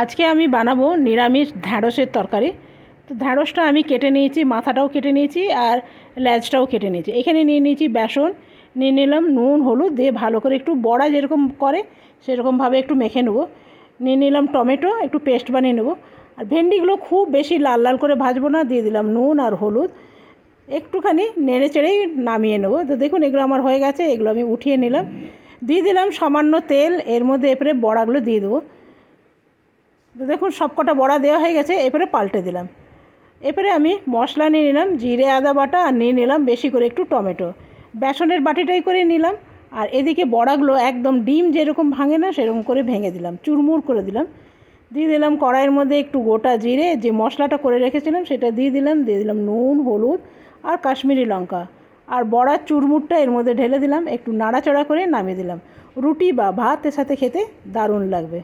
আজকে আমি বানাবো নিরামিষ ঢ্যাঁড়সের তরকারি। তো ঢ্যাঁড়সটা আমি কেটে নিয়েছি, মাথাটাও কেটে নিয়েছি আর লেজটাও কেটে নিয়েছি। এখানে নিয়ে নিয়েছি বেসন, নিয়ে নিলাম নুন হলুদ দিয়ে ভালো করে একটু বড়া যেরকম করে সেরকমভাবে একটু মেখে নেবো। নিয়ে নিলাম টমেটো, একটু পেস্ট বানিয়ে নেবো। আর ভেন্ডিগুলো খুব বেশি লাল লাল করে ভাজবো না, দিয়ে দিলাম নুন আর হলুদ, একটুখানি নেড়ে চেড়েই নামিয়ে নেবো। তো দেখুন এগুলো আমার হয়ে গেছে, এগুলো আমি উঠিয়ে নিলাম। দিয়ে দিলাম সামান্য তেল, এর মধ্যে এরপরে বড়াগুলো দিয়ে দেবো। তো দেখুন সব কটা বড়া দেওয়া হয়ে গেছে, এরপরে পাল্টে দিলাম। এরপরে আমি মশলা নিয়ে নিলাম জিরে আদা বাটা, আর নিয়ে নিলাম বেশি করে একটু টমেটো, বেসনের বাটিটাই করে নিলাম। আর এদিকে বড়াগুলো একদম ডিম যেরকম ভাঙে না সেরকম করে ভেঙে দিলাম, চুরমুর করে দিলাম। দিয়ে দিলাম কড়াইয়ের মধ্যে একটু গোটা জিরে, যে মশলাটা করে রেখেছিলাম সেটা দিয়ে দিলাম নুন হলুদ আর কাশ্মীরি লঙ্কা, আর বড়ার চুরমুরটা এর মধ্যে ঢেলে দিলাম, একটু নাড়াচাড়া করে নামিয়ে দিলাম। রুটি বা ভাতের সাথে খেতে দারুণ লাগবে।